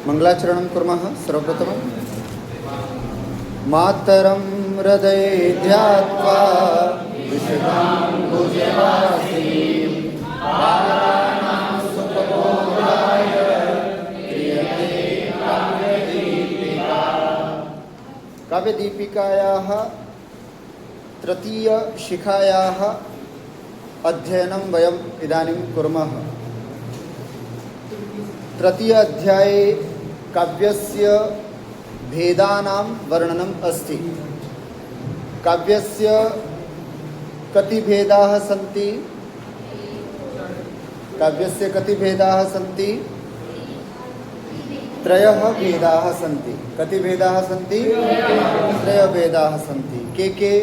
मंगलाचरणं कुर्मः। सर्वप्रथमं मातरं हृदये ध्यात्वा विशुद्धां भुजवासीं आहाराणां सुखबोधाय क्रियते काव्यदीपिका। काव्यदीपिकायाः तृतीयशिखायाः अध्ययनं वयम् इदानीं कुर्मः। तृतीय अध्याये काव्यस्य भेदानां वर्णनम् अस्ति। काव्यस्य कति भेदाः सन्ति? काव्यस्य कति भेदाः सन्ति? त्रयः भेदाः सन्ति। कति भेदाः सन्ति? त्रयः भेदाः सन्ति। के?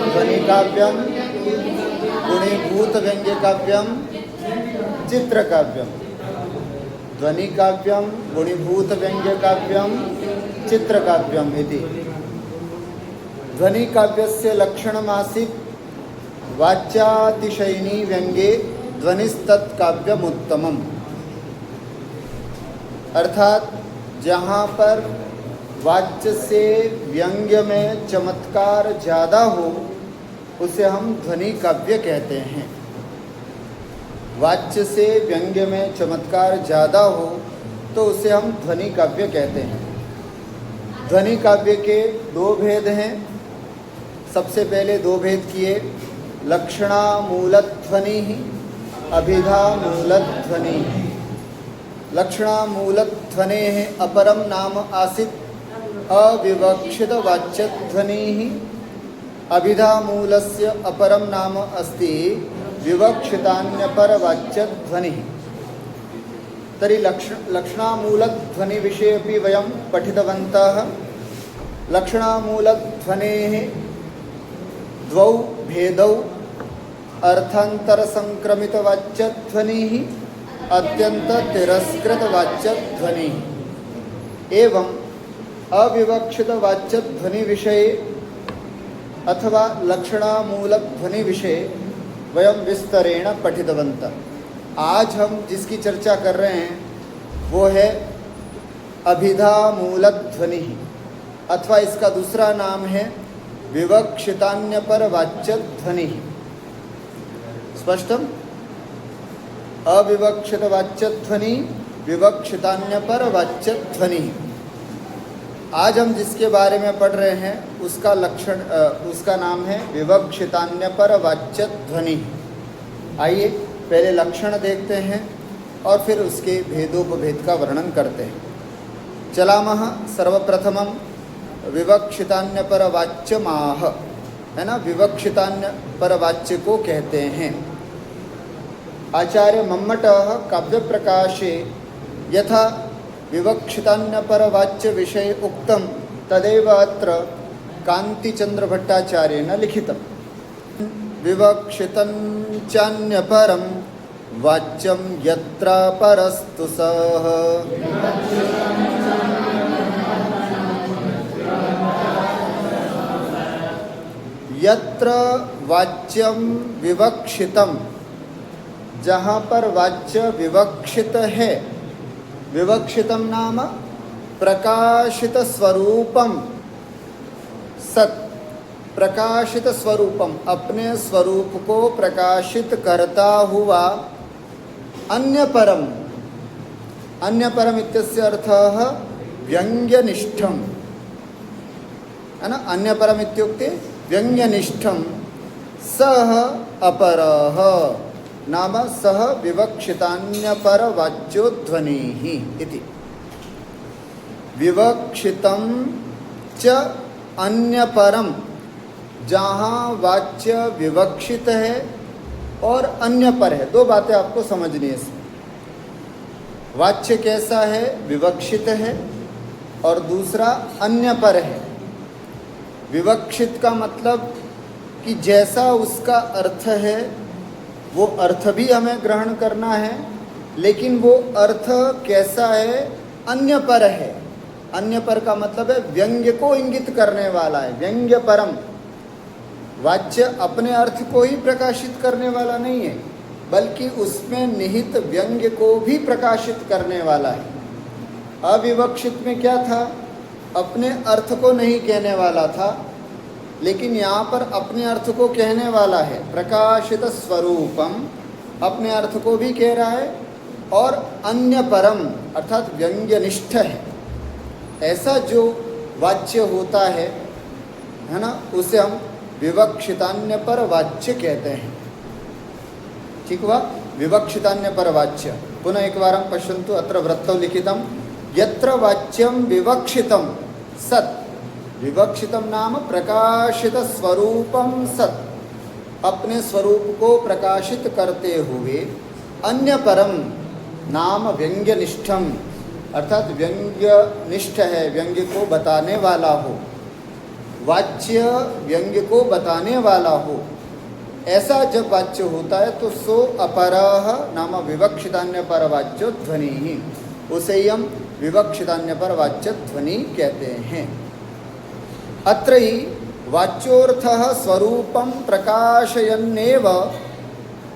ध्वनिकाव्यं, गुणीभूतव्यङ्ग्यकाव्यं, चित्रकाव्यं। ध्वनिकाव्यं, गुणीभूतव्यङ्ग्यकाव्यं, चित्रकाव्यम् इति। ध्वनिकाव्यस्य लक्षणमासीत् वाच्यातिशयिनी व्यङ्ग्ये ध्वनिस्तत्काव्यमुत्तमम्। अर्थात जहाँ पर वाच्य से व्यंग्य में चमत्कार ज़्यादा हो उसे हम ध्वनि काव्य कहते हैं। वाच्य से व्यंग्य में चमत्कार ज़्यादा हो तो उसे हम ध्वनि काव्य कहते हैं। ध्वनि काव्य के दो भेद हैं। सबसे पहले दो भेद किए, लक्षणामूलध्वनि, अभिधामूलध्वनि। लक्षणामूलध्वने अपरम नाम आसीत् अविवक्षितवाच्यध्वनिः। अभिधामूलस्य अपरम नाम अस्ति विवक्षितान्यपरवाच्यध्वनिः। तर्हि लक्षणामूलध्वनिविषये अपि वयं पठितवन्तः। लक्षणामूलध्वनेः द्वौ भेदौ, अर्थान्तरसंक्रमितवाच्यध्वनिः, अत्यन्ततिरस्कृतवाच्यध्वनिः। एवं अविवक्षितवाच्यध्वनि विषये अथवा लक्षणामूलध्वनि विषये वयं विस्तरेण पठितवन्तः। आज हम जिसकी चर्चा कर रहे हैं वो है अभिधामूलध्वनि, अथवा इसका दूसरा नाम है विवक्षितान्यपरवाच्यध्वनि। स्पष्टम? अविवक्षितवाच्यध्वनि, विवक्षितान्यपरवाच्यध्वनि। आज हम जिसके बारे में पढ़ रहे हैं उसका नाम है विवक्षितान्यपरवाच्यध्वनि। आइए पहले लक्षण देखते हैं और फिर उसके भेदोपभेद का वर्णन करते हैं। चलामः सर्वप्रथमं विवक्षितान्यपरवाच्यमाह, है ना। विवक्षितान्यपरवाच्य को कहते हैं। आचार्य मम्मटः काव्यप्रकाशे यथा विवक्षितान्यपरवाच्य विषये उक्तं तदेव अत्र कान्तिचन्द्रभट्टाचार्येण लिखितम्। विवक्षितं चान्यपरं वाच्यं यत्र परस्तु सः। यत्र वाच्यं विवक्षितं, जहाँ पर वाच्य विवक्षित है। विवक्षितम नाम प्रकाशित स्वरूपम सत। प्रकाशित स्वरूपम, अपने स्वरूप को प्रकाशित करता हुआ। अन्यपरम, अन्यपरम इत्यस्य अर्थः व्यङ्ग्यनिष्ठम, है ना। अन्यपरम इत्युक्ते व्यङ्ग्यनिष्ठम। सः अपरः नाम सः विवक्षितान्यपरवाच्योध्वनिः इति। विवक्षितं च अन्यपरम, जहाँ वाच्य विवक्षित है और अन्यपर है। दो बातें आपको समझनी है इसमें। वाच्य कैसा है? विवक्षित है, और दूसरा अन्यपर है। विवक्षित का मतलब कि जैसा उसका अर्थ है वो अर्थ भी हमें ग्रहण करना है, लेकिन वो अर्थ कैसा है? अन्यपर है। अन्यपर का मतलब है व्यंग्य को इंगित करने वाला है। व्यंग्य परम, वाच्य अपने अर्थ को ही प्रकाशित करने वाला नहीं है, बल्कि उसमें निहित व्यंग्य को भी प्रकाशित करने वाला है। अविवक्षित में क्या था, अपने अर्थ को नहीं कहने वाला था, लेकिन यहाँ पर अपने अर्थ को कहने वाला है। प्रकाशित स्वरूपम अपने अर्थ को भी कह रहा है और अन्य परम अर्थात व्यंग्यनिष्ठ है। ऐसा जो वाच्य होता है ना, उसे हम विवक्षितान्य पर वाच्य कहते हैं। ठीक हुआ, विवक्षितान्य पर वाच्य। पुनः एक बार पश्यन्तु, अत्र वृत्तौ लिखितं यत्र वाच्यं विवक्षितं सत्, विवक्षितं नाम प्रकाशित स्वरूपम सत्, अपने स्वरूप को प्रकाशित करते हुए, अन्य परम नाम व्यंग्यनिष्ठम अर्थात व्यंग्यनिष्ठ है, व्यंग्य को बताने वाला हो, वाच्य व्यंग्य को बताने वाला हो, ऐसा जब वाच्य होता है तो सो अपरः नाम विवक्षितान्य पर वाच्य ध्वनि ही, उसे ही हम विवक्षितान्य पर वाच्य ध्वनि कहते हैं। अत्र ही वाच्योर्थः स्वरूपं प्रकाशयन्नेव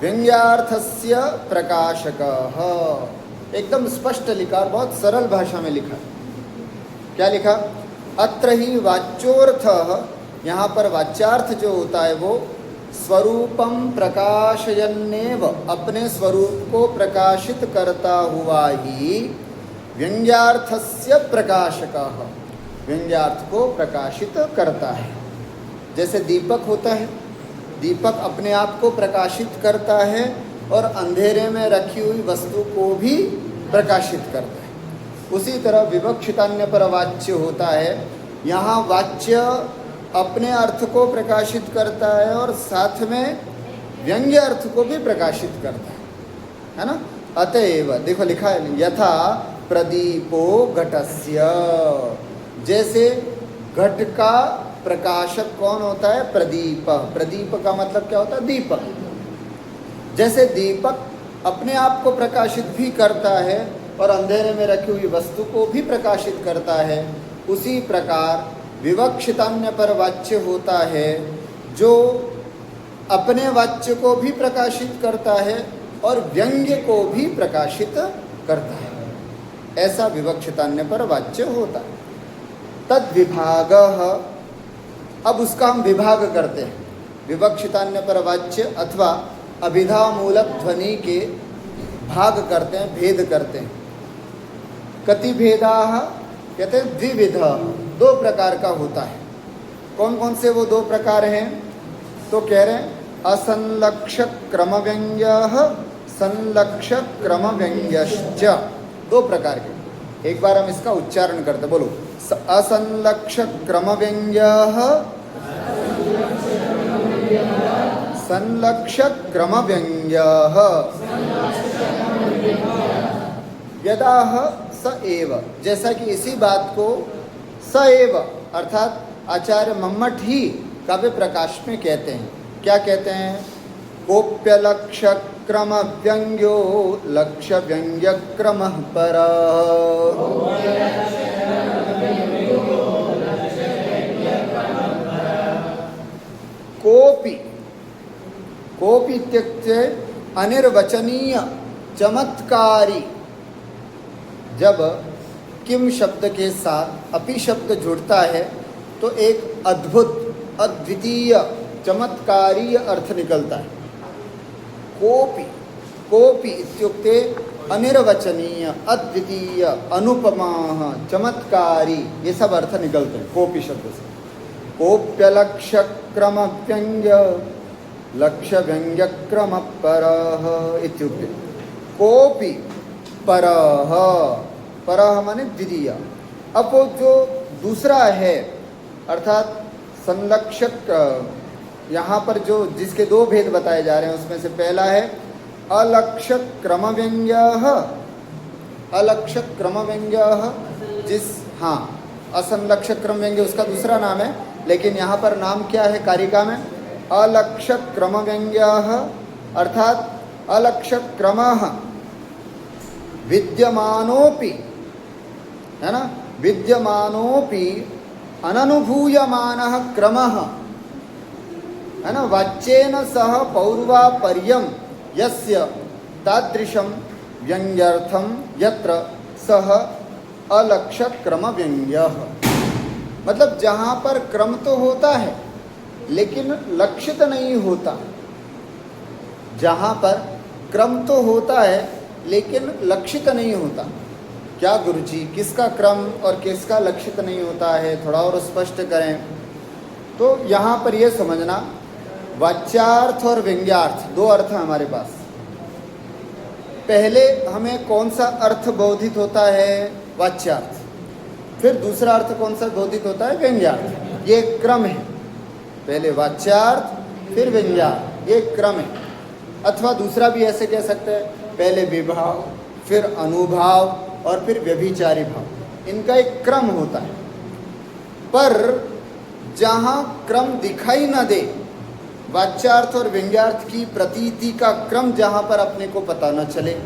व्यंग्यार्थस्य प्रकाशकः। एकदम स्पष्ट लिखा और बहुत सरल भाषा में लिखा। क्या लिखा? अत्र ही वाच्योर्थः, यहाँ पर वाच्यार्थ जो होता है वो स्वरूपम प्रकाशयन्नेव अपने स्वरूप को प्रकाशित करता हुआ ही व्यंग्यार्थस्य प्रकाशकः, व्यंग्यार्थ को प्रकाशित करता है। जैसे दीपक होता है, दीपक अपने आप को प्रकाशित करता है और अंधेरे में रखी हुई वस्तु को भी प्रकाशित करता है। उसी तरह विवक्षितान्य पर वाच्य होता है, यहाँ वाच्य अपने अर्थ को प्रकाशित करता है और साथ में व्यंग्य अर्थ को भी प्रकाशित करता है ना। अतएव देखो लिखा है, यथा प्रदीपो घटस्य, जैसे घट का प्रकाशक कौन होता है? प्रदीप। प्रदीप का मतलब क्या होता है? दीपक। जैसे दीपक अपने आप को प्रकाशित भी करता है और अंधेरे में रखी हुई वस्तु को भी प्रकाशित करता है, उसी प्रकार विवक्षितान्य पर वाच्य होता है जो अपने वाच्य को भी प्रकाशित करता है और व्यंग्य को भी प्रकाशित करता है। ऐसा विवक्षितान्य पर वाच्य होता है। तद विभागः, अब उसका हम विभाग करते हैं। विवक्षितान्य पर वाच्य अथवा अभिधा मूलक ध्वनि के भाग करते हैं, भेद करते हैं। कति भेदाः कहते हैं द्विविध, दो प्रकार का होता है। कौन कौन से वो दो प्रकार हैं? तो कह रहे हैं असंलक्ष्य क्रम व्यंग्यः संलक्ष्य क्रम व्यंग्यश्च, दो प्रकार के। एक बार हम इसका उच्चारण करते, बोलो। असंलक्ष्य क्रम व्यंग्यः संलक्ष्य क्रम व्यंग्यः यदाह स एव, जैसा कि इसी बात को स एव अर्थात आचार्य मम्मट ही काव्य प्रकाश में कहते हैं। क्या कहते हैं? कोप्य लक्ष्य क्रम व्यंग्यो लक्ष्य व्यंग्य क्रम पर, कोपि, कोपि इत्युक्ते अनिर्वचनीय चमत्कारी। जब किम शब्द के साथ अपि शब्द जुड़ता है तो एक अद्भुत अद्वितीय चमत्कारी अर्थ निकलता है। कोपि, कोपि इत्युक्ते अनिर्वचनीय अद्वितीय अनुपमाः चमत्कारी, ये सब अर्थ निकलते हैं कोपि शब्द से। कोप्य लक्ष्य क्रम व्यंग्य लक्ष्य व्यंग्य क्रम परः इत्युक्ते कोपि परः, परः माने द्वितीय। अब वो जो दूसरा है अर्थात संलक्षक, यहाँ पर जो जिसके दो भेद बताए जा रहे हैं उसमें से पहला है अलक्ष्य क्रम व्यंग्यः, अलक्ष्य क्रम व्यंग्यः, जिस हाँ असंलक्ष्य क्रम व्यंग्य उसका दूसरा नाम है, लेकिन यहाँ पर नाम क्या है कारिका में? अलक्ष्य क्रम व्यंग्यः अर्थात अलक्ष्य क्रमः विद्यमानोपि, है ना, विद्यमानोपि अननुभूयमानः क्रमः, है ना, वाच्येन सह पौर्वापर्यं यस्य तादृशं व्यंग्यर्थं यत्र सः अलक्षत क्रम व्यंग्य, मतलब जहाँ पर क्रम तो होता है लेकिन लक्षित नहीं होता। जहाँ पर क्रम तो होता है लेकिन लक्षित नहीं होता। क्या गुरुजी, किसका क्रम और किसका लक्षित नहीं होता है, थोड़ा और स्पष्ट करें। तो यहाँ पर यह समझना, वाच्यार्थ और व्यंग्यार्थ दो अर्थ हैं हमारे पास। पहले हमें कौन सा अर्थ बोधित होता है, वाच्यार्थ, फिर दूसरा अर्थ कौन सा बोधित होता है, व्यंग्यार्थ। ये क्रम है, पहले वाच्यार्थ फिर व्यंग्यार्थ, ये क्रम है। अथवा दूसरा भी ऐसे कह सकते हैं, पहले विभाव फिर अनुभाव और फिर व्यभिचारी भाव, इनका एक क्रम होता है। पर जहाँ क्रम दिखाई न दे, वाच्यार्थ और व्यंग्यार्थ की प्रतीति का क्रम जहाँ पर अपने को पता न चले,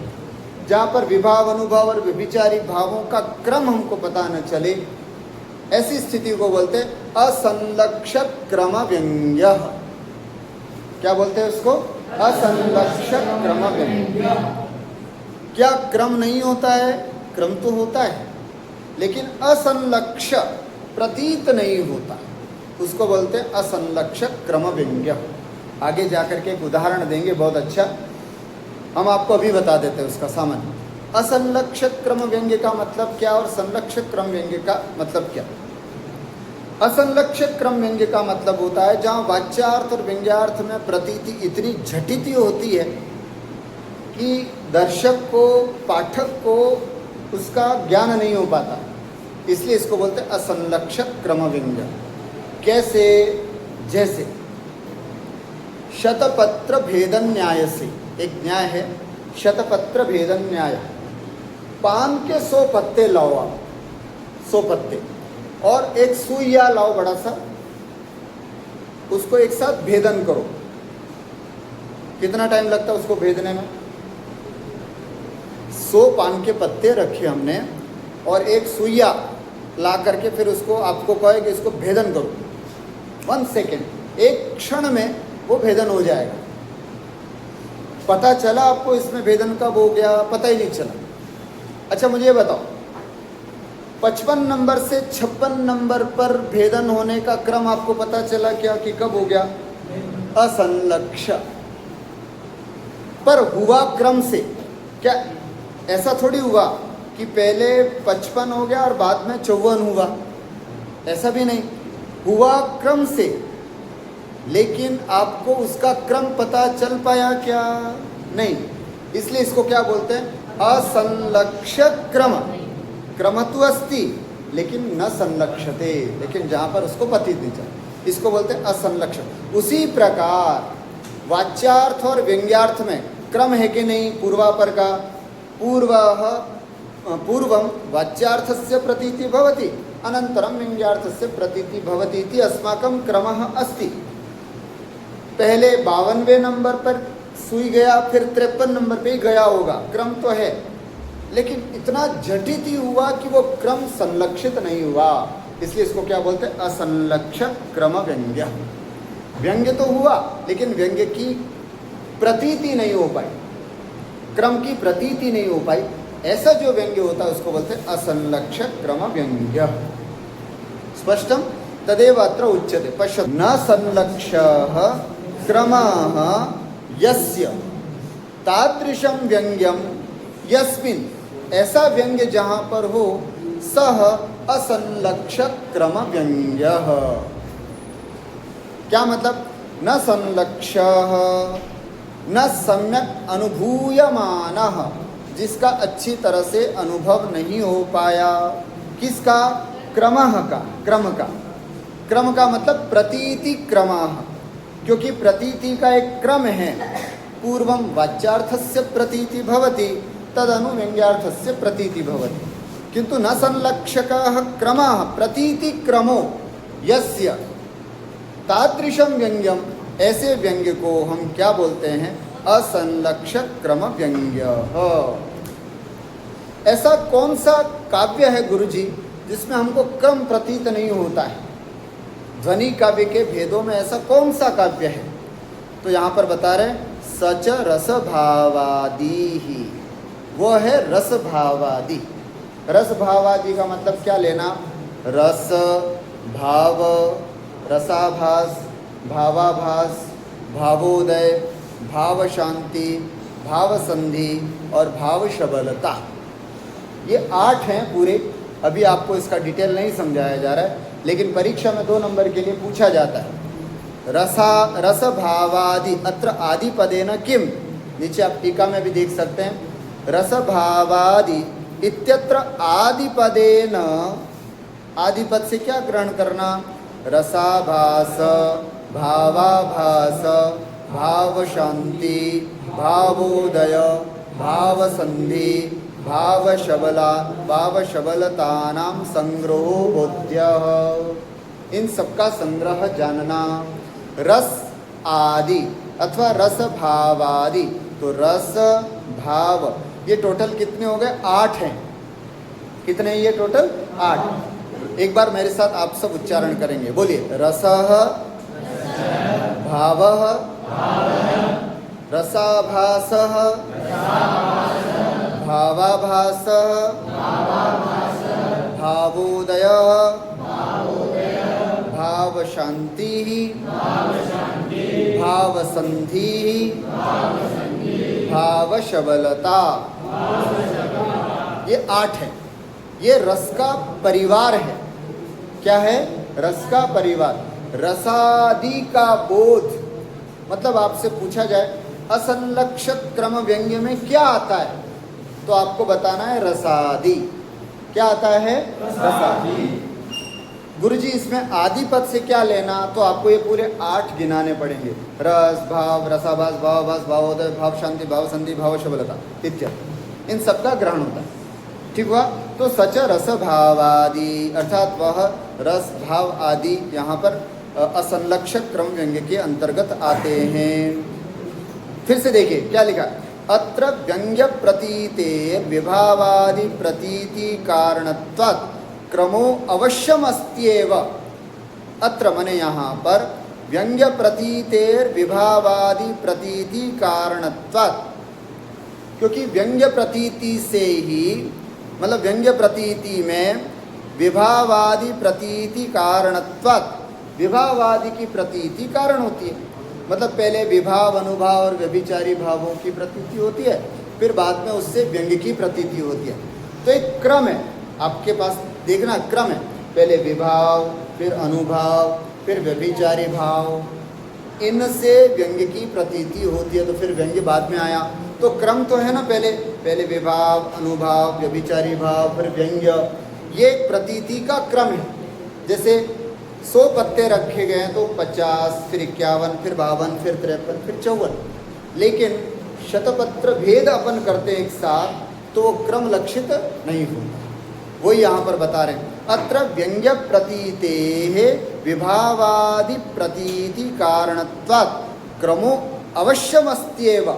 जहाँ पर विभाव अनुभाव और व्यभिचारी भावों का क्रम हमको पता न चले, ऐसी स्थिति को बोलते असंलक्षक क्रम व्यंग्य। क्या बोलते हैं उसको, असंलक्षक क्रम व्यंग्य। क्या क्रम नहीं होता है, क्रम तो होता है लेकिन असंलक्ष, प्रतीत नहीं होता, उसको बोलते हैं असंलक्षक क्रम व्यंग्य। आगे जाकर के एक उदाहरण देंगे बहुत अच्छा, हम आपको अभी बता देते हैं उसका सामान्य। असंलक्षक क्रम व्यंग्य का मतलब क्या और संलक्षक क्रम व्यंग्य का मतलब क्या। असंलक्षक क्रम व्यंग्य का मतलब होता है जहाँ वाच्यार्थ और व्यंग्यार्थ में प्रतीति इतनी झटिति होती है कि दर्शक को, पाठक को उसका ज्ञान नहीं हो पाता, इसलिए इसको बोलते हैं असंलक्षक क्रम व्यंग्य। कैसे, जैसे शतपत्र भेदन न्याय से, एक न्याय है शतपत्र भेदन न्याय। पान के 100 पत्ते लाओ आप, 100 पत्ते, और एक सुइया लाओ बड़ा सा, उसको एक साथ भेदन करो। कितना टाइम लगता है उसको भेदने में। 100 पान के पत्ते रखे हमने और एक सुइया ला करके फिर उसको आपको कहे कि इसको भेदन करो, 1 सेकेंड, एक क्षण में वो भेदन हो जाएगा। पता चला आपको इसमें भेदन कब हो गया, पता ही नहीं चला। अच्छा मुझे बताओ, 55 नंबर से 56 नंबर पर भेदन होने का क्रम आपको पता चला क्या कि कब हो गया, असंलक्ष। पर हुआ क्रम से, क्या ऐसा थोड़ी हुआ कि पहले 55 हो गया और बाद में 54 हुआ, ऐसा भी नहीं हुआ, क्रम से। लेकिन आपको उसका क्रम पता चल पाया क्या, नहीं, इसलिए इसको क्या बोलते हैं, असंलक्षक क्रम। क्रमत्व अस्ति लेकिन न संलक्षते, लेकिन जहाँ पर उसको पतित नहीं चला, इसको बोलते हैं असंलक्षक। उसी प्रकार वाच्यार्थ और व्यंग्यार्थ में क्रम है कि नहीं, पूर्वापर का, पूर्वं वाच्यार्थस्य प्रतीति भवति अनंतरम व्यंग्यार्थस्य प्रतीति भवति इति अस्माकं क्रमः अस्ति। पहले 52वें नंबर पर सुई गया, फिर 53 नंबर पे ही गया होगा, क्रम तो है, लेकिन इतना झटित ही हुआ कि वो क्रम संलक्षित नहीं हुआ, इसलिए इसको क्या बोलते हैं, असंलक्षक क्रम व्यंग्य। व्यंग्य तो हुआ लेकिन व्यंग्य की प्रतीति नहीं हो पाई, क्रम की प्रतीति नहीं हो पाई, ऐसा जो व्यंग्य होता है उसको बोलते हैं असंलक्षक क्रम व्यंग्य। स्पष्टम, तदेव अत्र उच्यते। पश्य, न संलक्षः क्रमः यस्य तादृशं व्यंग्यम यस्मिन्, ऐसा व्यंग्य जहाँ पर हो, सह असंलक्षक क्रम व्यंग्यः। क्या मतलब, न संलक्षः, न सम्यक अनुभूयमानः, जिसका अच्छी तरह से अनुभव नहीं हो पाया, किसका, क्रमः का, क्रम का मतलब प्रतीति क्रमः, क्योंकि प्रतीति का एक क्रम है। पूर्वं वाच्यार्थस्य प्रतीति भवति तदनु व्यंग्यार्थस्य प्रतीति भवति, किंतु न संलक्षकः क्रमः प्रतीति क्रमो यस्य तादृशं व्यंग्यम, ऐसे व्यंग्य को हम क्या बोलते हैं, असंलक्षक क्रम व्यंग्य। ऐसा कौन सा काव्य है गुरुजी जिसमें हमको क्रम प्रतीत नहीं होता है। ध्वनि काव्य के भेदों में ऐसा कौन सा काव्य है, तो यहाँ पर बता रहे सच रस भावादि ही, वो है रस भावादि। रस भाव आदि का मतलब क्या लेना? रस, भाव, रसाभास, भावाभास, भावोदय, भाव शांति, भाव संधि और भाव शबलता। ये 8 हैं पूरे। अभी आपको इसका डिटेल नहीं समझाया जा रहा है, लेकिन परीक्षा में 2 नंबर के लिए पूछा जाता है। रस भावादि अत्र आदि पदेन किम, नीचे आप टीका में भी देख सकते हैं। रस भावादि इत्यत्र आदि पदेन, आदि पद से क्या ग्रहण करना? रसाभास, भावाभास, भाव शांति, भावोदय, भाव संधि, भाव शबला, भाव शबलतानां संग्रहो बोध्यः, इन सबका संग्रह जानना। रस आदि अथवा रस भावादि, तो रस भाव ये टोटल कितने हो गए? 8 हैं। कितने ये टोटल? 8। एक बार मेरे साथ आप सब उच्चारण करेंगे, बोलिए। रसः, भावः, रसाभासः, भावाभासः, भावोदयः, भाव शांति, भाव संधि, भाव शबलता, ये 8 है। ये रस का परिवार है। क्या है? रस का परिवार। रसादि का बोध, मतलब आपसे पूछा जाए असंलक्षित क्रम व्यंग्य में क्या आता है, तो आपको बताना है रसादि। क्या आता है? रसादि। गुरुजी इसमें आदि पद से क्या लेना, तो आपको ये पूरे 8 गिनाने पड़ेंगे। रस, भाव, रसाभास, भावाभास, भावोदय, भाव शांति, भाव संधि, भाव शबलता इत्यादि, इन सब का ग्रहण होता है। ठीक हुआ? तो सच रस भावादि अर्थात वह रस भाव आदि यहाँ पर असंलक्षक क्रम व्यंग्य के अंतर्गत आते हैं। फिर से देखिए क्या लिखा। अत्र व्यंग्य प्रतीते विभावादि प्रतीति कारणत्वात् क्रमो अवश्यम अस्त्येव। अत्र मने यहाँ पर व्यंग्य प्रतीतेर विभावादि प्रतीति कारणत्वात्, क्योंकि व्यंग्य प्रतीति से ही, मतलब व्यंग्य प्रतीति में विभावादि प्रतीति कारणत्वात्, विभावादि की प्रतीति कारण होती है। मतलब पहले विभाव, अनुभाव और व्यभिचारी भावों की प्रतीति होती है, फिर बाद में उससे व्यंग्य की प्रतीति होती है। तो एक क्रम है आपके पास, देखना क्रम है। पहले विभाव, फिर अनुभाव, फिर व्यभिचारी भाव, इनसे व्यंग्य की प्रतीति होती है, तो फिर व्यंग्य बाद में आया। तो क्रम तो है ना, पहले विभाव, अनुभाव, व्यभिचारी भाव, फिर व्यंग्य, ये एक प्रतीति का क्रम है। जैसे 100 पत्ते रखे गए हैं तो 50, फिर 51, फिर 52, फिर 53, फिर 54। लेकिन शतपत्र भेद अपन करते एक साथ, तो क्रम लक्षित नहीं होता। वही यहाँ पर बता रहे हैं। अत्र व्यंग्य प्रतीते विभावादि प्रतीति कारणत्वात् क्रमो अवश्यमस्त्येव,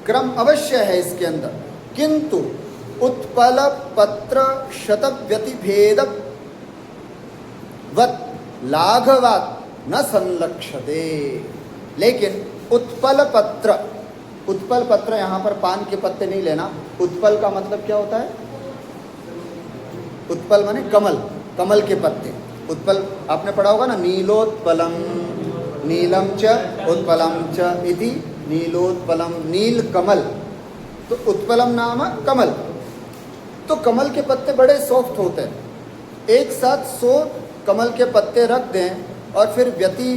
क्रम अवश्य है इसके अंदर, किंतु उत्पल पत्र शतव्यतिभेद वत लाघवात न संलक्षते। लेकिन उत्पल पत्र, उत्पल पत्र यहाँ पर पान के पत्ते नहीं लेना। उत्पल का मतलब क्या होता है? उत्पल माने कमल, कमल के पत्ते। उत्पल आपने पढ़ा होगा ना, नीलोत्पलम, नीलम च उत्पलम च इति नीलोत्पलम, नील कमल। तो उत्पलम नाम कमल। तो कमल के पत्ते बड़े सॉफ्ट होते हैं। एक साथ 100 कमल के पत्ते रख दें और फिर व्यति,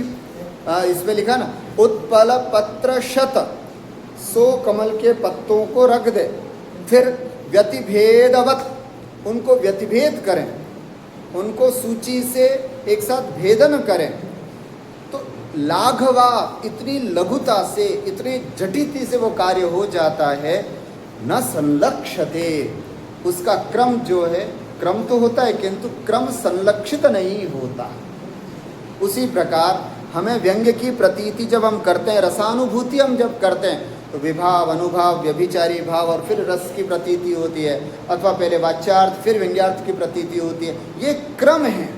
इसमें लिखा ना उत्पल पत्र शत, 100 कमल के पत्तों को रख दे, फिर व्यतिभेदवत उनको व्यतिभेद करें, उनको सूची से एक साथ भेदन करें, तो लाघवा इतनी लघुता से, इतनी जटिलता से वो कार्य हो जाता है। न संलक्षते, उसका क्रम जो है, क्रम तो होता है किंतु क्रम संलक्षित नहीं होता। उसी प्रकार हमें व्यंग्य की प्रतीति जब हम करते हैं, रसानुभूति हम जब करते हैं, तो विभाव, अनुभाव, व्यभिचारी भाव और फिर रस की प्रतीति होती है, अथवा पहले वाच्यार्थ फिर व्यंग्यार्थ की प्रतीति होती है। ये क्रम है,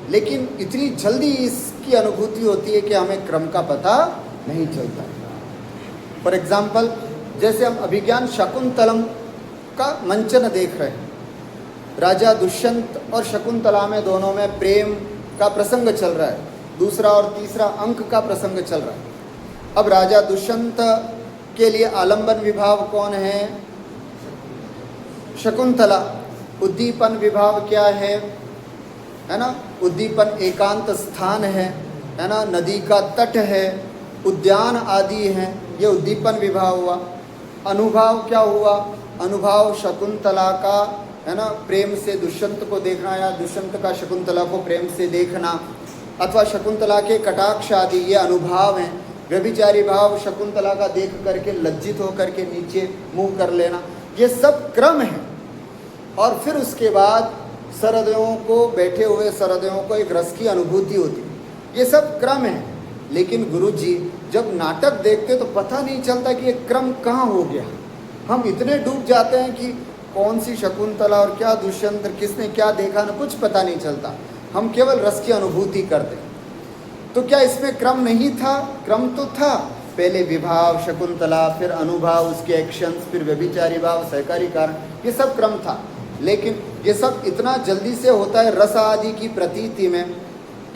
लेकिन इतनी जल्दी इसकी अनुभूति होती है कि हमें क्रम का पता नहीं चलता। फॉर एग्जाम्पल, जैसे हम अभिज्ञान शाकुंतलम का मंचन देख रहे हैं, राजा दुष्यंत और शकुंतला में दोनों में प्रेम का प्रसंग चल रहा है, दूसरा और तीसरा अंक का प्रसंग चल रहा है। अब राजा दुष्यंत के लिए आलंबन विभाव कौन है? शकुंतला। उद्दीपन विभाव क्या है ना? उद्दीपन एकांत स्थान है ना? नदी का तट है, उद्यान आदि हैं, ये उद्दीपन विभाव हुआ। अनुभाव क्या हुआ? अनुभाव शकुंतला का है ना, प्रेम से दुष्यंत को देखना या दुष्यंत का शकुंतला को प्रेम से देखना, अथवा शकुंतला के कटाक्ष आदि, ये अनुभाव हैं। व्यभिचारी भाव शकुंतला का देख करके लज्जित होकर के नीचे मुंह कर लेना, ये सब क्रम है। और फिर उसके बाद सरदेयों को, बैठे हुए सरदेयों को एक रस की अनुभूति होती, ये सब क्रम है। लेकिन गुरुजी जब नाटक देखते तो पता नहीं चलता कि ये क्रम कहाँ हो गया। हम इतने डूब जाते हैं कि कौन सी शकुंतला और क्या दुष्यंत, किसने क्या देखा ना, कुछ पता नहीं चलता। हम केवल रस की अनुभूति करते। तो क्या इसमें क्रम नहीं था? क्रम तो था। पहले विभाव शकुंतला, फिर अनुभाव, उसके एक्शंस, फिर व्यभिचारी भाव, सहकारी कारण, ये सब क्रम था। लेकिन ये सब इतना जल्दी से होता है रस आदि की प्रतीति में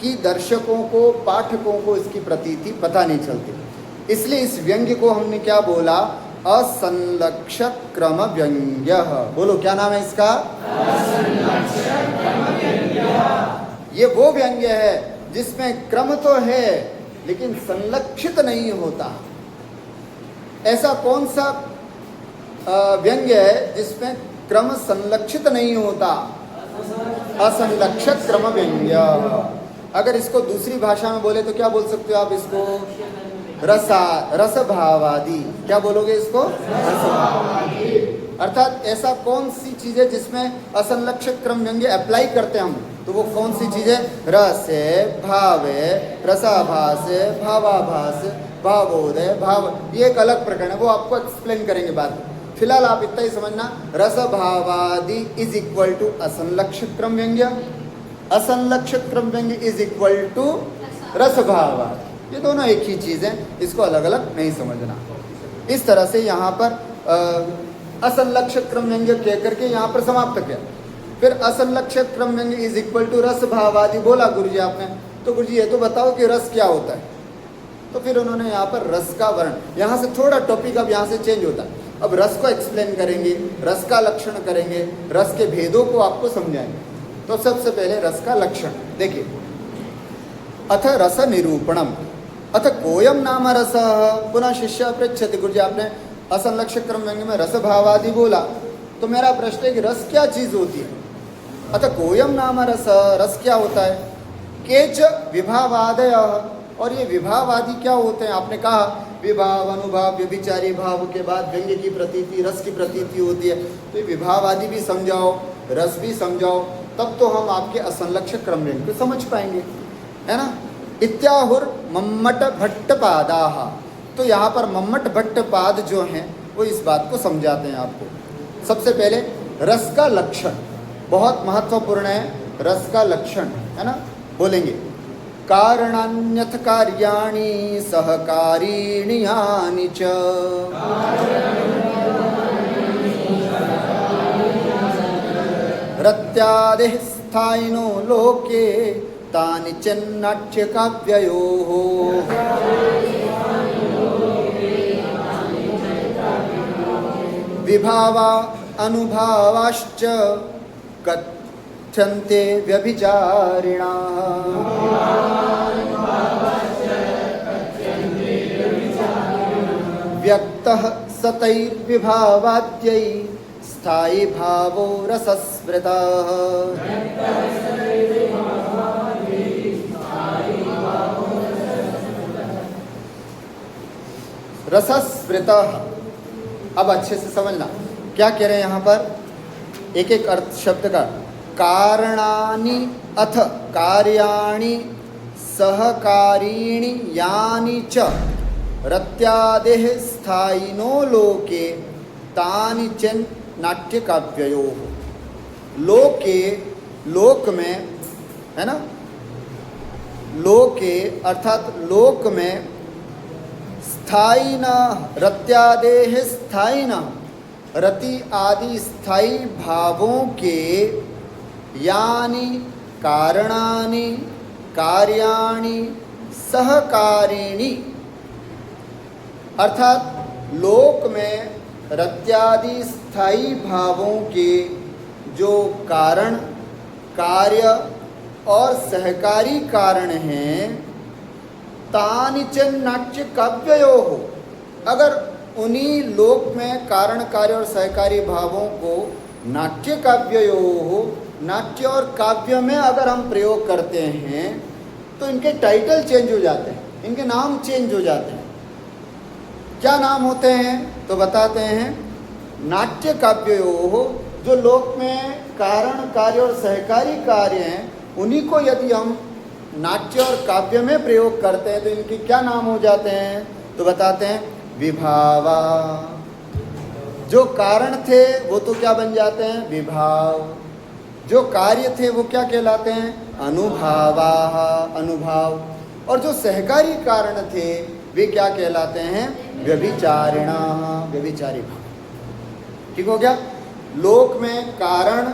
कि दर्शकों को, पाठकों को इसकी प्रतीति पता नहीं चलती। इसलिए इस व्यंग्य को हमने क्या बोला? असंलक्षक क्रम व्यंग्य। बोलो क्या नाम है इसका? ये वो व्यंग्य है जिसमें क्रम तो है लेकिन संलक्षित नहीं होता। ऐसा कौन सा व्यंग्य है जिसमें क्रम संलक्षित नहीं होता? असंलक्षक क्रम व्यंग्य। अगर इसको दूसरी भाषा में बोले तो क्या बोल सकते हो आप इसको? रसभावादि। क्या बोलोगे इसको? रसभावादि। अर्थात ऐसा कौन सी चीज है जिसमें असंलक्षक क्रम व्यंग्य अप्लाई करते हैं हम? तो वो कौन सी चीज है? रसे, भावे, रसाभास, भावाभास, भावोदय, भाव, ये एक अलग प्रकरण है, वो आपको एक्सप्लेन करेंगे बाद में। फिलहाल आप इतना ही समझना, रसभावादि इज इक्वल टू असंलक्षक क्रम व्यंग्य, असंलक्षक क्रम व्यंग्य इज इक्वल टू रसभावादि। ये दोनों एक ही चीज़ है, इसको अलग अलग नहीं समझना। इस तरह से यहाँ पर असंलक्षक क्रम व्यंग्य कह करके यहाँ पर समाप्त किया। फिर असंलक्षक क्रम व्यंग्य इज इक्वल टू रस भावादि बोला गुरुजी आपने। तो गुरुजी ये तो बताओ कि रस क्या होता है? तो फिर उन्होंने यहाँ पर रस का वर्ण, यहाँ से थोड़ा टॉपिक अब यहाँ से चेंज होता है। अब रस को एक्सप्लेन करेंगे, रस का लक्षण करेंगे, रस के भेदों को आपको समझाएंगे। तो सबसे पहले रस का लक्षण देखिए। अथ रस निरूपणम अथ कोयम नाम रस। पुनः शिष्य पृच्छति, गुरुजी आपने असंलक्षक क्रम व्यंग्य में रस भावादि बोला, तो मेरा प्रश्न है कि रस क्या चीज़ होती है? अतः कोयम नाम रस, रस क्या होता है? केच विभावादय, और ये विभावादि क्या होते हैं? आपने कहा विभाव, अनुभाव, व्यभिचारी भाव के बाद व्यंग्य की प्रतीति, रस की प्रतीति होती है। तो ये विभावादि भी समझाओ, रस भी समझाओ, तब तो हम आपके असंलक्षक क्रम व्यंग्य को समझ पाएंगे, है ना। इत्याहुर मम्मट भट्टपादाः। तो यहाँ पर मम्मट भट्टपाद जो हैं वो इस बात को समझाते हैं आपको। सबसे पहले रस का लक्षण बहुत महत्वपूर्ण है। रस का लक्षण है ना, बोलेंगे कारणान्यथ कार्याणि सहकारीणि यानि च। रत्यादिः स्थायिनो लोके तानि चन्नाट्य काव्ययोः। विभावा अनुभावाश्च कथ्यन्ते व्यभिचारिणाः। व्यक्तः सतैर्विभावाद्यै स्थायी भावो रसस्मृतः। रसस्मृतः। अब अच्छे से समझना क्या कह रहे हैं यहाँ पर, एक एक अर्थ शब्द का। कारणानि अथ कार्याणि सहकारीणि यानि च रत्यादेः स्थायिनो लोके तानि च नाट्य काव्ययोः। लोके, लोक में है ना, लोके अर्थात लोक में स्थायिन, रत्यादेः स्थायिन, रति आदि स्थायी भावों के यानी कारणानि कार्याणि सहकारिणी, अर्थात लोक में रत्यादि स्थायी भावों के जो कारण, कार्य और सहकारी कारण हैं, तानि च नाट्य काव्ययोः, अगर उन्हीं लोक में कारण, कार्य और सहकारी भावों को नाट्य काव्ययोः, नाट्य और काव्य में अगर हम प्रयोग करते हैं तो इनके टाइटल चेंज हो जाते हैं, इनके नाम चेंज हो जाते हैं। क्या नाम होते हैं तो बताते हैं, नाट्य काव्ययोः, जो लोक में कारण, कार्य और सहकारी कार्य हैं, उन्हीं को यदि हम नाट्य और काव्य में प्रयोग करते हैं तो इनके क्या नाम हो जाते हैं तो बताते हैं विभावा। जो कारण थे वो तो क्या बन जाते हैं विभाव, जो कार्य थे वो क्या कहलाते हैं अनुभावा, अनुभाव, और जो सहकारी कारण थे वे क्या कहलाते हैं व्यभिचारिणा, व्यभिचारी भाव। ठीक हो गया। लोक में कारण,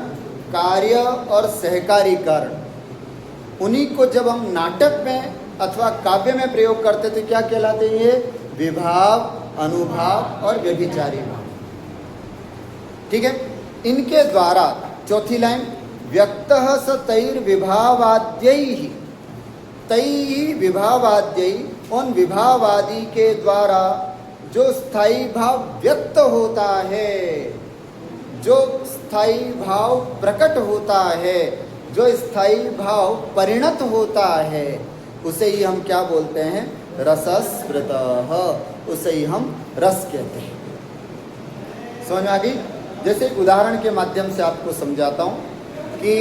कार्य और सहकारी कारण, उन्हीं को जब हम नाटक में अथवा काव्य में प्रयोग करते तो क्या कहलाते हैं ये विभाव, अनुभाव और व्यभिचारी भाव। ठीक है। इनके द्वारा चौथी लाइन, व्यक्तः स तैर विभावाद्यैः, तैः विभावाद्यैः, उन विभावादि के द्वारा जो स्थायी भाव व्यक्त होता है, जो स्थायी भाव प्रकट होता है, जो स्थायी भाव परिणत होता है, उसे ही हम क्या बोलते हैं रसस्मृतः, उसे ही हम रस कहते हैं। समझ में आ गई। जैसे एक उदाहरण के माध्यम से आपको समझाता हूँ कि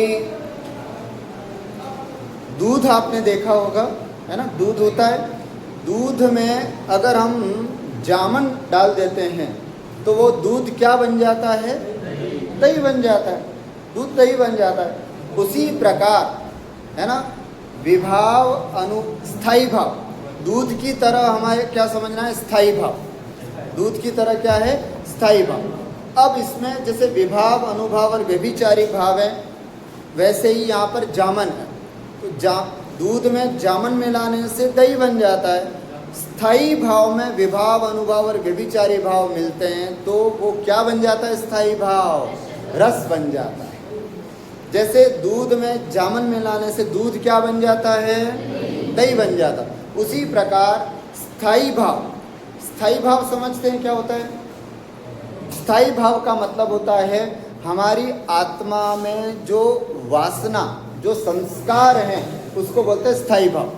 दूध आपने देखा होगा, है ना, दूध होता है, दूध में अगर हम जामन डाल देते हैं तो वो दूध क्या बन जाता है दही बन जाता है, दूध दही बन जाता है। उसी प्रकार है ना, विभाव स्थायी भाव, दूध की तरह हमारे क्या समझना है स्थायी भाव, दूध की तरह क्या है स्थायी भाव। अब इसमें जैसे विभाव, अनुभाव और व्यभिचारी भाव है, वैसे ही यहाँ पर जामन है, तो दूध में जामन मिलाने से दही बन जाता है। स्थायी भाव में विभाव, अनुभाव और व्यभिचारी भाव मिलते हैं तो वो क्या बन जाता है स्थायी भाव रस बन जाता है। जैसे दूध में जामन मिलाने से दूध क्या बन जाता है दही बन जाता। उसी प्रकार स्थायी भाव, स्थायी भाव समझते हैं क्या होता है। स्थायी भाव का मतलब होता है हमारी आत्मा में जो वासना, जो संस्कार हैं, उसको बोलते हैं स्थायी भाव।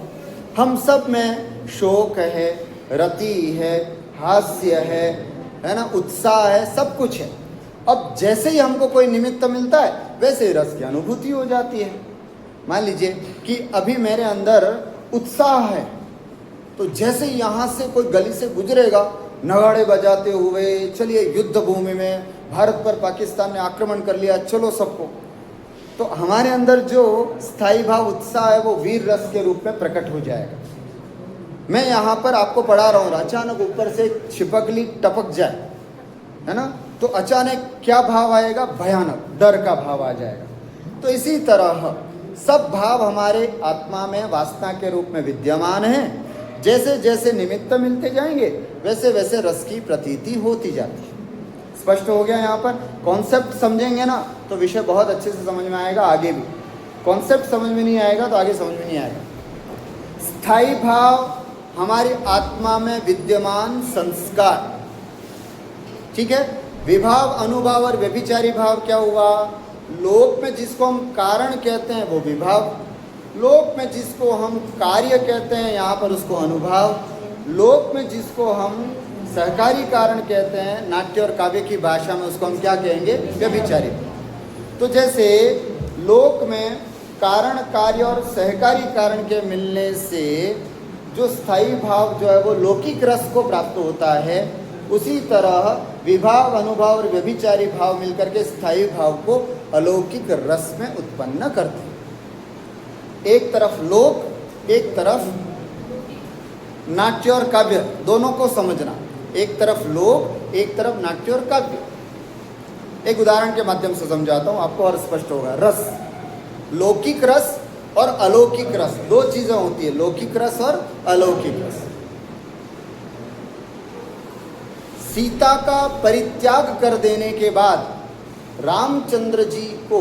हम सब में शोक है, रति है, हास्य है ना, उत्साह है, सब कुछ है। अब जैसे ही हमको कोई निमित्त मिलता है वैसे ही रस की अनुभूति हो जाती है। मान लीजिए कि अभी मेरे अंदर उत्साह है, तो जैसे ही यहाँ से कोई गली से गुजरेगा नगाड़े बजाते हुए, चलिए युद्ध भूमि में भारत पर पाकिस्तान ने आक्रमण कर लिया, चलो सबको, तो हमारे अंदर जो स्थायी भाव उत्साह है वो वीर रस के रूप में प्रकट हो जाएगा। मैं यहाँ पर आपको पढ़ा रहा हूँ, अचानक ऊपर से छिपकली टपक जाए, है ना, तो अचानक क्या भाव आएगा भयानक डर का भाव आ जाएगा। तो इसी तरह सब भाव हमारे आत्मा में वासना के रूप में विद्यमान हैं। जैसे जैसे निमित्त मिलते जाएंगे वैसे वैसे रस की प्रतीति होती जाती है। स्पष्ट हो गया। यहाँ पर कॉन्सेप्ट समझेंगे ना तो विषय बहुत अच्छे से समझ में आएगा। आगे भी कॉन्सेप्ट समझ में नहीं आएगा तो आगे समझ में नहीं आएगा। स्थायी भाव हमारी आत्मा में विद्यमान संस्कार, ठीक है। विभाव, अनुभाव और व्यभिचारी भाव क्या हुआ, लोक में जिसको हम कारण कहते हैं वो विभाव, लोक में जिसको हम कार्य कहते हैं यहाँ पर उसको अनुभाव, लोक में जिसको हम सहकारी कारण कहते हैं नाट्य और काव्य की भाषा में उसको हम क्या कहेंगे व्यभिचारी। तो जैसे लोक में कारण, कार्य और सहकारी कारण के मिलने से जो स्थायी भाव जो है वो लौकिक रस को प्राप्त होता है, उसी तरह विभाव, अनुभाव और व्यभिचारी भाव मिलकर के स्थायी भाव को अलौकिक रस में उत्पन्न करते हैं। एक तरफ लोक, एक तरफ नाट्य और काव्य, दोनों को समझना। एक तरफ लोक, एक तरफ नाट्य और काव्य। एक उदाहरण के माध्यम से समझाता हूँ, आपको और स्पष्ट होगा। रस, लौकिक रस और अलौकिक रस, दो चीजें होती है, लौकिक रस और अलौकिक रस। सीता का परित्याग कर देने के बाद रामचंद्र जी को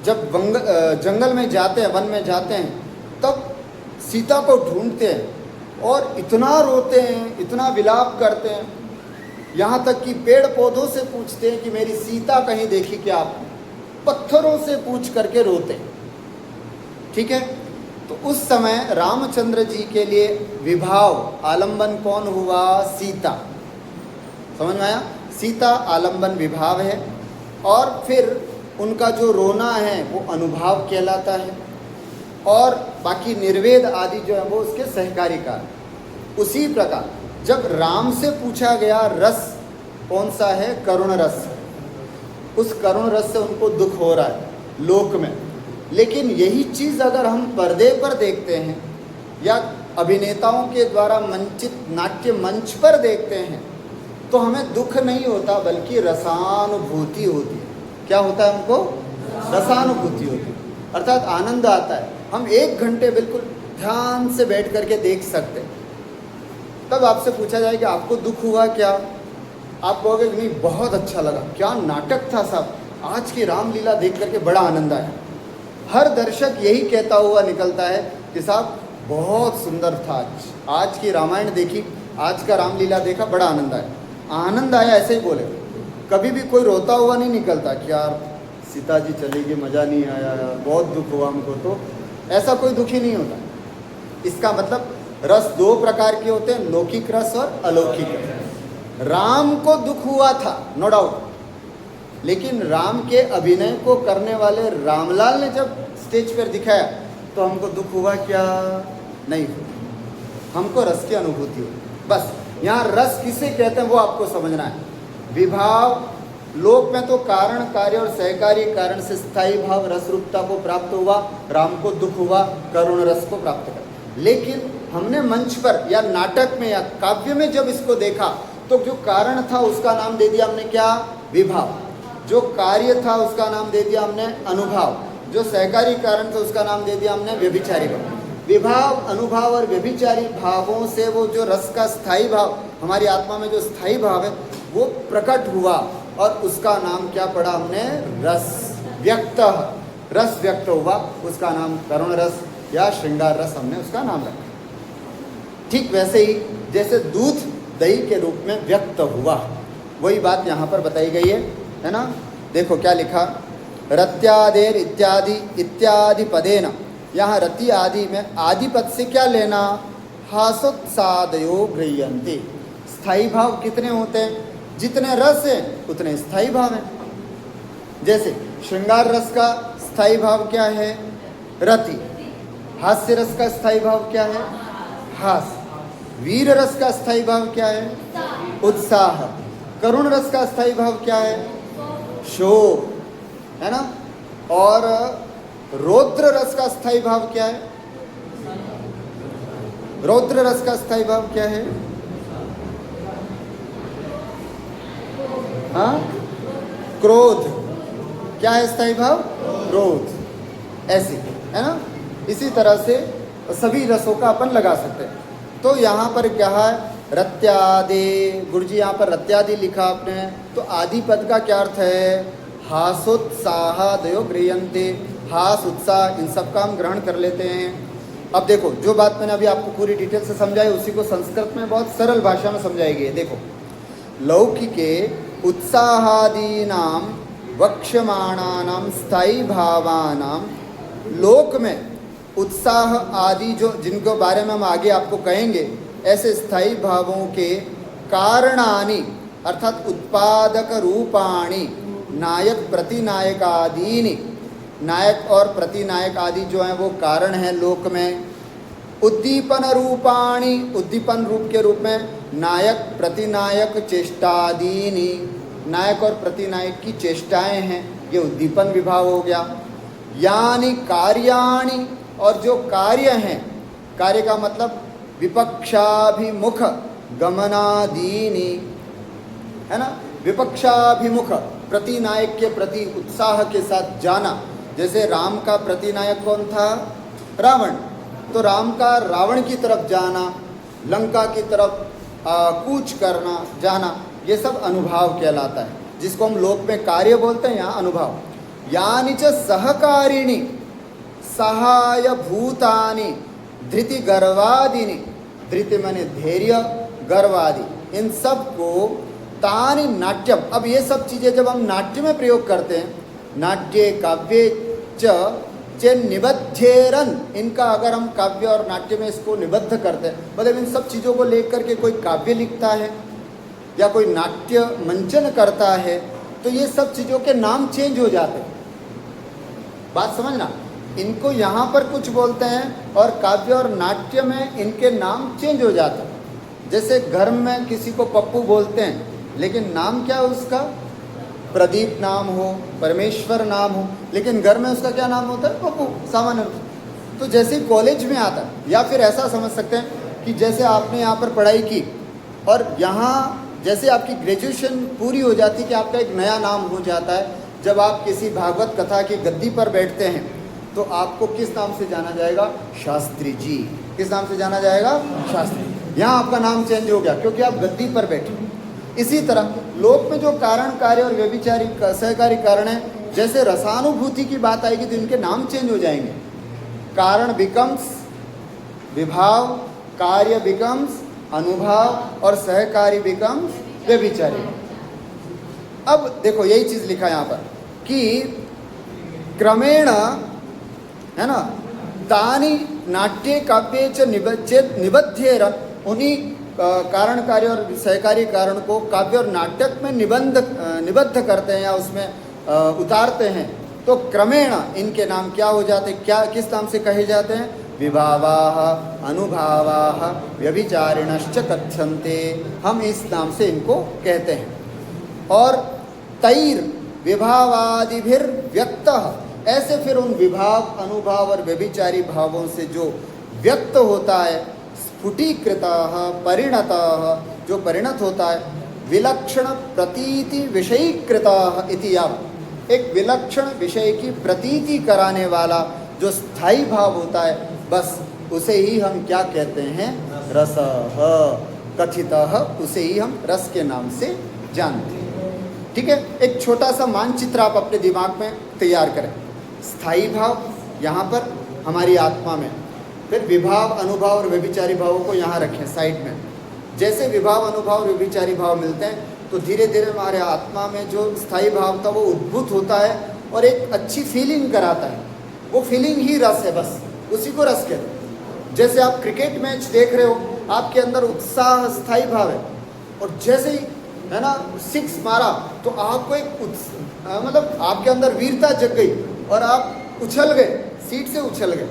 जब जंगल में जाते हैं, वन में जाते हैं, तब सीता को ढूंढते हैं और इतना रोते हैं, इतना विलाप करते हैं, यहाँ तक कि पेड़ पौधों से पूछते हैं कि मेरी सीता कहीं देखी क्या आपने, पत्थरों से पूछ करके रोते हैं। ठीक है, तो उस समय रामचंद्र जी के लिए विभाव, आलंबन कौन हुआ? सीता। समझ में आया? सीता आलंबन विभाव है, और फिर उनका जो रोना है वो अनुभाव कहलाता है, और बाकी निर्वेद आदि जो है वो उसके सहकारी कार्य। उसी प्रकार जब राम से पूछा गया रस कौन सा है? करुण रस। उस करुण रस से उनको दुख हो रहा है लोक में, लेकिन यही चीज़ अगर हम पर्दे पर देखते हैं या अभिनेताओं के द्वारा मंचित नाट्य मंच पर देखते हैं तो हमें दुख नहीं होता, बल्कि रसानुभूति होती है। क्या होता है? हमको रसानुभूति होती है, अर्थात आनंद आता है। हम 1 घंटे बिल्कुल ध्यान से बैठ करके देख सकते हैं। तब आपसे पूछा जाए कि आपको दुख हुआ क्या? आप कहोगे नहीं, बहुत अच्छा लगा, क्या नाटक था साहब, आज की रामलीला देख करके बड़ा आनंद आया। हर दर्शक यही कहता हुआ निकलता है कि साहब बहुत सुंदर था, आज की रामायण देखी, आज का रामलीला देखा, बड़ा आनंद आया। आनंद आया ऐसे ही बोले, कभी भी कोई रोता हुआ नहीं निकलता कि यार सीता जी चली गई, मज़ा नहीं आया, बहुत दुख हुआ हमको। तो ऐसा कोई दुख ही नहीं होता। इसका मतलब रस 2 प्रकार के होते हैं, लौकिक रस और अलौकिक रस। राम को दुख हुआ था, नो डाउट, लेकिन राम के अभिनय को करने वाले रामलाल ने जब स्टेज पर दिखाया तो हमको दुख हुआ क्या? नहीं, हमको रस की अनुभूति हुई। बस यहाँ रस किसे कहते हैं वो आपको समझना है। विभाव, लोक में तो कारण कार्य और सहकारी कारण से स्थायी भाव रस रूपता को प्राप्त हुआ, राम को दुख हुआ करुण रस को प्राप्त कर। लेकिन हमने मंच पर या नाटक में या काव्य में जब इसको देखा तो जो कारण था उसका नाम दे दिया हमने क्या? विभाव। जो कार्य था उसका नाम दे दिया हमने अनुभाव। जो सहकारी कारण था उसका नाम दे दिया हमने व्यभिचारी भाव। विभाव, अनुभाव और व्यभिचारी भावों से वो जो रस का स्थायी भाव, हमारी आत्मा में जो स्थायी भाव है वो प्रकट हुआ, और उसका नाम क्या पड़ा हमने? रस व्यक्त। रस व्यक्त हुआ, उसका नाम करुण रस या श्रृंगार रस हमने उसका नाम रखा। ठीक वैसे ही जैसे दूध दही के रूप में व्यक्त हुआ, वही बात यहाँ पर बताई गई है ना। देखो क्या लिखा, रत्यादेर इत्यादि इत्यादि पदेन। यहाँ रति आदि में आदि पद से क्या लेना? हासोत्सादयो गृह्यन्ते। स्थायी भाव कितने होते हैं? जितने रस हैं उतने स्थायी भाव हैं। जैसे श्रृंगार रस का स्थायी भाव क्या है? रति। हास्य रस का स्थायी भाव क्या है? हास। वीर रस का स्थायी भाव क्या है? उत्साह। करुण रस का स्थायी भाव क्या है? शोक, है ना। और रौद्र रस का स्थायी भाव क्या है? रौद्र रस का स्थायी भाव क्या है? हाँ, क्रोध। क्या है स्थायी भाव? क्रोध। ऐसी, है ना। इसी तरह से सभी रसों का अपन लगा सकते हैं। तो यहाँ पर क्या है? रत्यादि। गुरुजी यहाँ पर रत्यादि लिखा आपने, तो आदि पद का क्या अर्थ है? हासोत्साहादयो गृह्यन्ते। हास, उत्साह, इन सब का हम ग्रहण कर लेते हैं। अब देखो, जो बात मैंने अभी आपको पूरी डिटेल से समझाई उसी को संस्कृत में बहुत सरल भाषा में समझाई गई है। देखो, लौकिके उत्साहादीनां वक्ष्यमाणानां स्थायी भावानां, लोक में उत्साह आदि जो जिनको बारे में हम आगे आपको कहेंगे, ऐसे स्थायी भावों के कारणानि अर्थात उत्पादक रूपाणि नायक प्रतिनायक आदीनि। नायक और प्रतिनायक आदि जो हैं वो कारण हैं लोक में। उद्दीपन रूपाणि, उद्दीपन रूप के रूप में नायक प्रतिनायक चेष्टादीनि। नायक और प्रतिनायक की चेष्टाएं हैं, ये उद्दीपन विभाव हो गया। यानी कार्याणि, और जो कार्य हैं, कार्य का मतलब विपक्षाभिमुख गमनादीनि, है ना। विपक्षाभिमुख प्रतिनायक के प्रति उत्साह के साथ जाना। जैसे राम का प्रतिनायक कौन था? रावण। तो राम का रावण की तरफ जाना, लंका की तरफ कूच करना, जाना, ये सब अनुभाव कहलाता है, जिसको हम लोक में कार्य बोलते हैं, यहाँ अनुभाव। यानि च सहकारिणी सहाय भूतानि धृति गर्वादिनी, धृति माने धैर्य, गर्वादि, इन सब को तानि नाट्यम। अब ये सब चीज़ें जब हम नाट्य में प्रयोग करते हैं, नाट्ये काव्ये च निबद्धेरन, इनका अगर हम काव्य और नाट्य में इसको निबद्ध करते हैं, मतलब इन सब चीज़ों को लेकर के कोई काव्य लिखता है या कोई नाट्य मंचन करता है, तो ये सब चीज़ों के नाम चेंज हो जाते हैं। बात समझना, इनको यहाँ पर कुछ बोलते हैं और काव्य और नाट्य में इनके नाम चेंज हो जाते हैं। जैसे घर में किसी को पप्पू बोलते हैं, लेकिन नाम क्या है उसका? प्रदीप नाम हो, परमेश्वर नाम हो, लेकिन घर में उसका क्या नाम होता है? पप्पू, सामान्य रूप से। तो जैसे कॉलेज में आता है, या फिर ऐसा समझ सकते हैं कि जैसे आपने यहाँ पर पढ़ाई की और यहाँ जैसे आपकी ग्रेजुएशन पूरी हो जाती है कि आपका एक नया नाम हो जाता है। जब आप किसी भागवत कथा की गद्दी पर बैठते हैं तो आपको किस नाम से जाना जाएगा? शास्त्री जी। किस नाम से जाना जाएगा? शास्त्री। यहाँ आपका नाम चेंज हो गया क्योंकि आप गद्दी पर बैठे। इसी तरह लोक में जो कारण कार्य और व्यभिचारी सहकारी कारण है, जैसे रसानुभूति की बात आएगी तो इनके नाम चेंज हो जाएंगे। कारण बिकम्स विभाव, कार्य बिकम्स अनुभाव और सहकारी बिकम्स व्यभिचारी। अब देखो यही चीज लिखा है यहाँ पर कि क्रमेण, है ना, तानि नाट्ये काव्ये च निबद्धेरन, उन्हीं कारण कार्य और सहकारी कारण को काव्य और नाटक में निबद्ध करते हैं या उसमें उतारते हैं, तो क्रमेण इनके नाम क्या हो जाते हैं? क्या किस नाम से कहे जाते हैं? विभावाः अनुभावाः व्यभिचारिणश्च कथ्यन्ते। हम इस नाम से इनको कहते हैं। और तैर विभावादिभिर व्यक्तः, ऐसे फिर उन विभाव, अनुभाव और व्यभिचारी भावों से जो व्यक्त होता है, स्फुटीकृतः परिणतः, जो परिणत होता है, विलक्षण प्रतीति विषयीकृतः इति याव, एक विलक्षण विषय की प्रतीति कराने वाला जो स्थायी भाव होता है, बस उसे ही हम क्या कहते हैं? रसः कथितः, उसे ही हम रस के नाम से जानते हैं। ठीक है, एक छोटा सा मानचित्र आप अपने दिमाग में तैयार करें। स्थायी भाव यहाँ पर हमारी आत्मा में, फिर विभाव, अनुभाव और व्यभिचारी भावों को यहाँ रखें साइड में। जैसे विभाव, अनुभाव और व्यभिचारी भाव मिलते हैं तो धीरे धीरे हमारे आत्मा में जो स्थायी भाव था वो उद्भूत होता है और एक अच्छी फीलिंग कराता है। वो फीलिंग ही रस है, बस उसी को रस कहते हैं। जैसे आप क्रिकेट मैच देख रहे हो, आपके अंदर उत्साह, स्थायी भाव है, और जैसे ही, है ना, सिक्स मारा तो आपको एक मतलब आपके अंदर वीरता जग गई और आप उछल गए, सीट से उछल गए।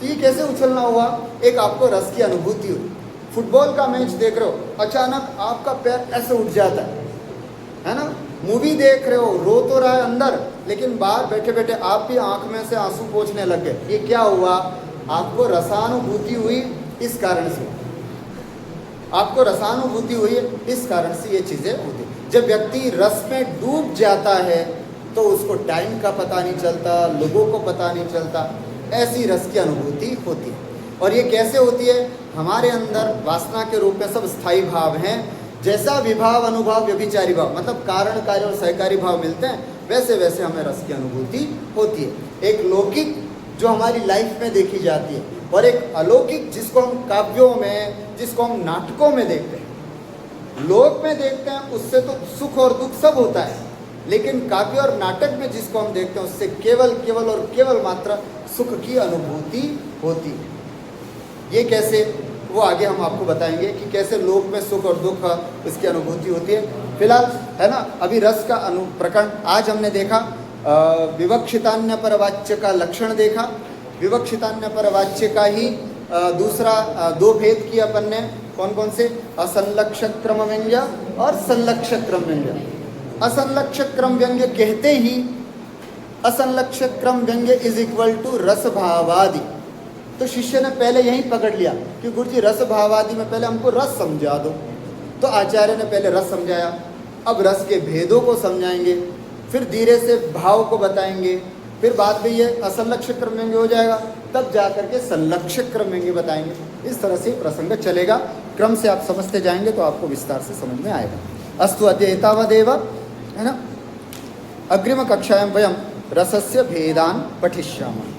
तो ये कैसे उछलना हुआ? एक आपको रस की अनुभूति हुई। फुटबॉल का मैच देख रहे हो, अचानक आपका पैर ऐसे उठ जाता है ना। मूवी देख रहे हो, रो तो रहा है अंदर, लेकिन बाहर बैठे बैठे आप भी आंख में से आंसू पोंछने लग गए। ये क्या हुआ? आपको रसानुभूति हुई, इस कारण से आपको रसानुभूति हुई, इस कारण से ये चीज़ें होती। जब व्यक्ति रस में डूब जाता है तो उसको टाइम का पता नहीं चलता, लोगों को पता नहीं चलता, ऐसी रस की अनुभूति होती है। और ये कैसे होती है? हमारे अंदर वासना के रूप में सब स्थायी भाव हैं। जैसा विभाव, अनुभाव, व्यभिचारी भाव, मतलब कारण कार्य और सहकारी भाव मिलते हैं, वैसे वैसे हमें रस की अनुभूति होती है। एक लौकिक जो हमारी लाइफ में देखी जाती है, और एक अलौकिक जिसको हम काव्यों में, जिसको हम नाटकों में देखते हैं। लोक में देखते हैं उससे तो सुख और दुख सब होता है, लेकिन काव्य और नाटक में जिसको हम देखते हैं उससे केवल केवल और केवल मात्र सुख की अनुभूति होती है। ये कैसे, वो आगे हम आपको बताएंगे कि कैसे लोक में सुख और दुख इसकी अनुभूति होती है। फिलहाल, है ना, अभी रस का प्रकरण आज हमने देखा। विवक्षितान्य पर वाच्य का लक्षण देखा। विवक्षितान्य पर वाच्य का ही दूसरा दो भेद किए अपन ने। कौन कौन से? असंलक्षक क्रम व्यंग्य और संलक्षक क्रम व्यंग्य। असंलक्षक क्रम व्यंग्य कहते ही असंलक्षक क्रम व्यंग्य इज इक्वल टू रस भावादि। तो शिष्य ने पहले यही पकड़ लिया कि गुरु जी रस भावादि में पहले हमको रस समझा दो। तो आचार्य ने पहले रस समझाया, अब रस के भेदों को समझाएंगे, फिर धीरे से भाव को बताएंगे, फिर बाद में ये असंलक्ष्य क्रमव्यंग्य हो जाएगा, तब जा करके संलक्ष्य क्रमव्यंग्य बताएंगे। इस तरह से प्रसंग चलेगा। क्रम से आप समझते जाएंगे तो आपको विस्तार से समझ में आएगा। अस्तु अद्य एतावदेव, है ना। अग्रिम कक्षायां वयं रसस्य भेदान् पठिष्यामः।